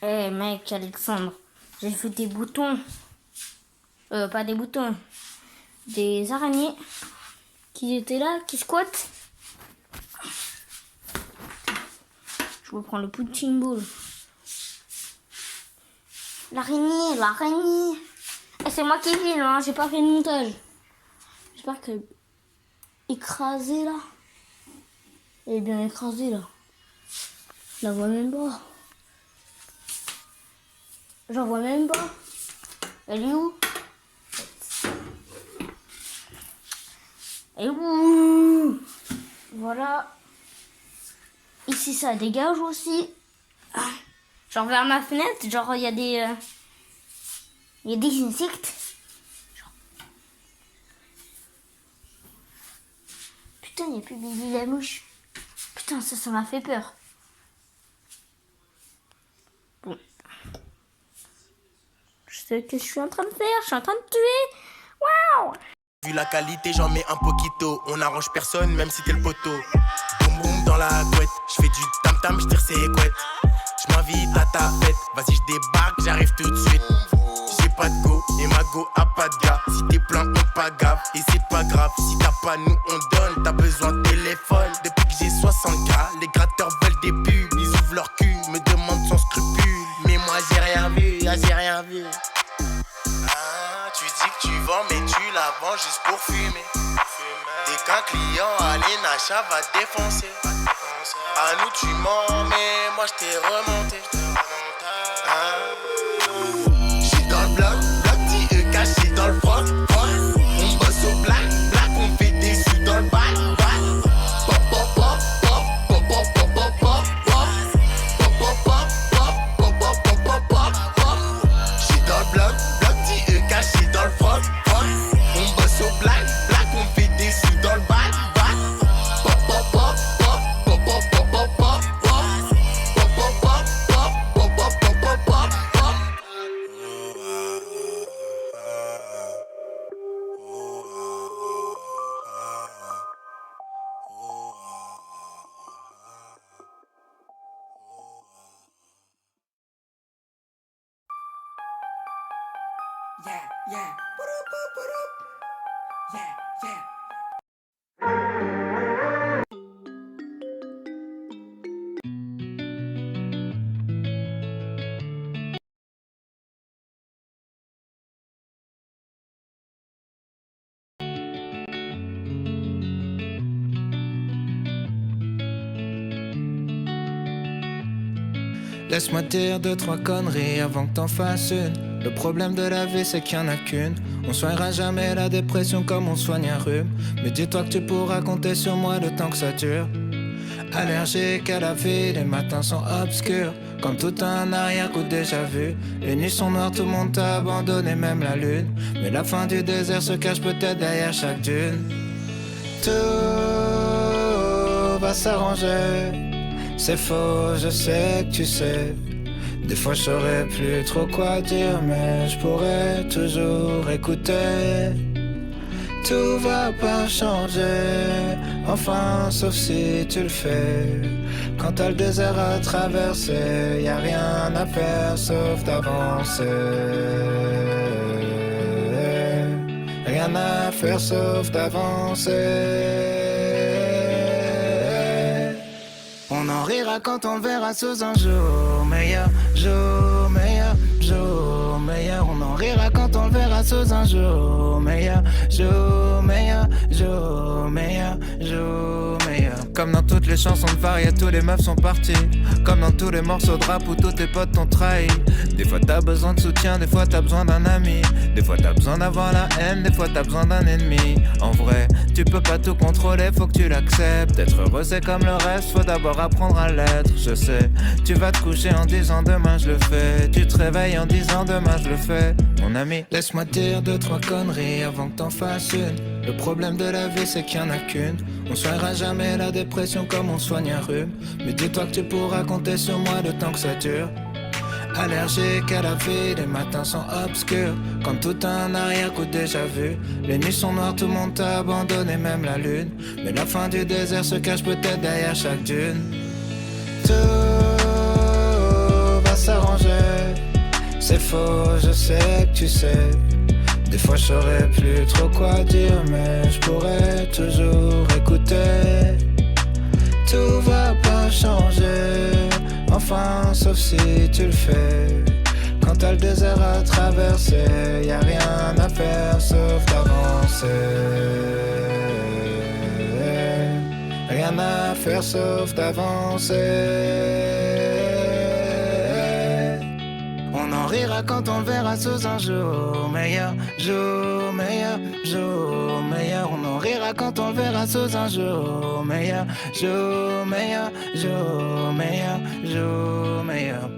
Eh mec, Alexandre, j'ai vu des boutons. Pas des boutons. Des araignées qui étaient là, qui squattent. Je vais prendre le punching ball. L'araignée. Eh, c'est moi qui filme, hein, j'ai pas fait de montage. J'espère qu'elle est écrasée là. Elle est bien écrasée là. Je la vois même pas. J'en vois même pas. Elle est où? Elle est où? Voilà. Ici ça dégage aussi. Genre vers ma fenêtre, genre il y a des insectes. Putain, il n'y a plus Billy la mouche. Putain, ça m'a fait peur. Bon. Je sais ce que je suis en train de faire. Je suis en train de tuer. Waouh! Vu la qualité, j'en mets un poquito. On n'arrange personne, même si t'es le poteau. Boum boum dans la couette. Je fais du tam tam, je tire ses couettes. Je m'invite à ta fête. Vas-y, je débarque, j'arrive tout de suite. J'ai pas de go et ma go a pas de gars. Si t'es plein, on pas gaffe. Et c'est pas grave, si t'as pas, nous on donne. T'as besoin de téléphone. Depuis que j'ai 60K, les gratteurs veulent des pubs. Ils ouvrent leur cul, me demandent sans scrupule. Mais moi j'ai rien vu, j'ai rien vu. Tu dis que tu vends, mais tu la vends juste pour fumer. Dès qu'un client à l'Inacha va défoncer. À nous tu mens, mais moi je t'ai remonté. J'suis dans le bloc dit caché dans le froc. On bosse au black, on fait des sous dans le bac. Pop pop pop pop pop pop pop pop pop pop pop pop pop pop pop pop pop pop. J'suis dans le bloc dit caché dans le froc. On bosse au black, on fait des sous dans le bac. Pop pop pop pop pop pop pop pop pop pop pop pop pop pop pop pop pop. Yeah. Yeah. Laisse-moi dire deux, trois conneries avant que t'en fasses une. Le problème de la vie, c'est qu'il y en a qu'une. On soignera jamais la dépression comme on soigne un rhume. Mais dis-toi que tu pourras compter sur moi le temps que ça dure. Allergique à la vie, les matins sont obscurs. Comme tout un arrière-coup déjà vu. Les nuits sont noires, tout le monde t'a abandonné, même la lune. Mais la fin du désert se cache peut-être derrière chaque dune. Tout va s'arranger. C'est faux, je sais que tu sais. Des fois je saurais plus trop quoi dire, mais je pourrais toujours écouter. Tout va pas changer, enfin sauf si tu le fais. Quand t'as le désert à traverser, y a rien à faire sauf d'avancer. Rien à faire sauf d'avancer. On en rira quand on le verra sous un jour meilleur, jour meilleur, jour meilleur. On en rira quand on le verra sous un jour meilleur, jour meilleur, jour meilleur, jour meilleur. Comme dans toutes les chansons de Faria, tous les meufs sont partis. Comme dans tous les morceaux de rap où tous tes potes t'ont trahi. Des fois t'as besoin de soutien, des fois t'as besoin d'un ami. Des fois t'as besoin d'avoir la haine, des fois t'as besoin d'un ennemi. En vrai, tu peux pas tout contrôler, faut que tu l'acceptes. Être heureux c'est comme le reste, faut d'abord apprendre à l'être. Je sais, tu vas te coucher en disant demain je le fais. Tu te réveilles en disant demain je le fais. Mon ami, laisse-moi dire deux, trois conneries avant que t'en fasses une. Le problème de la vie c'est qu'il y en a qu'une. On soignera jamais la dépression comme on soigne un rhume. Mais dis-toi que tu pourras compter sur moi le temps que ça dure. Allergique à la vie, les matins sont obscurs. Comme tout un arrière-coup déjà vu. Les nuits sont noires, tout le monde t'a abandonné, même la lune. Mais la fin du désert se cache peut-être derrière chaque dune. Tout va s'arranger. C'est faux, je sais que tu sais. Des fois je saurais plus trop quoi dire, mais je pourrais toujours écouter. Tout va pas changer, enfin sauf si tu le fais. Quand t'as le désert à traverser, y'a rien à faire sauf d'avancer. Rien à faire sauf d'avancer. On en rira quand on le verra sous un jour meilleur, jour meilleur, jour meilleur. On en rira quand on le verra sous un jour meilleur, jour meilleur, jour meilleur, jour meilleur.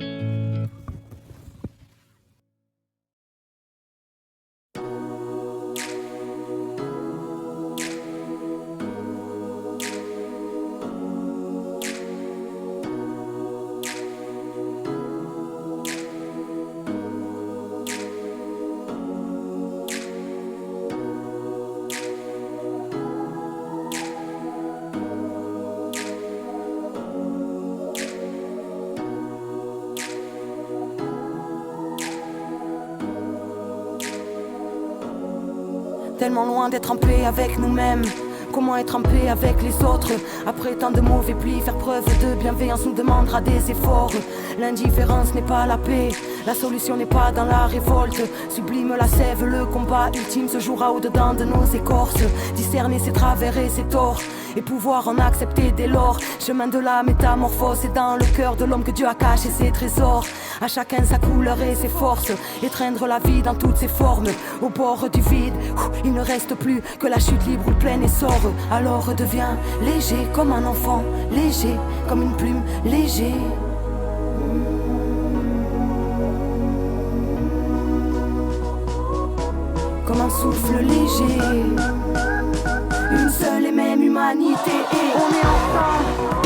Tellement loin d'être en paix avec nous-mêmes. Comment être en paix avec les autres? Après tant de mauvais plis, faire preuve de bienveillance nous demandera des efforts. L'indifférence n'est pas la paix, la solution n'est pas dans la révolte. Sublime la sève, le combat ultime se jouera au-dedans de nos écorces. Discerner ses travers et ses torts, et pouvoir en accepter dès lors. Chemin de la métamorphose, c'est dans le cœur de l'homme que Dieu a caché ses trésors. À chacun sa couleur et ses forces, étreindre la vie dans toutes ses formes. Au bord du vide, il ne reste plus que la chute libre où le plein essor. Alors deviens léger comme un enfant, léger comme une plume, léger. Comme un souffle léger, une seule et même humanité, et on est ensemble.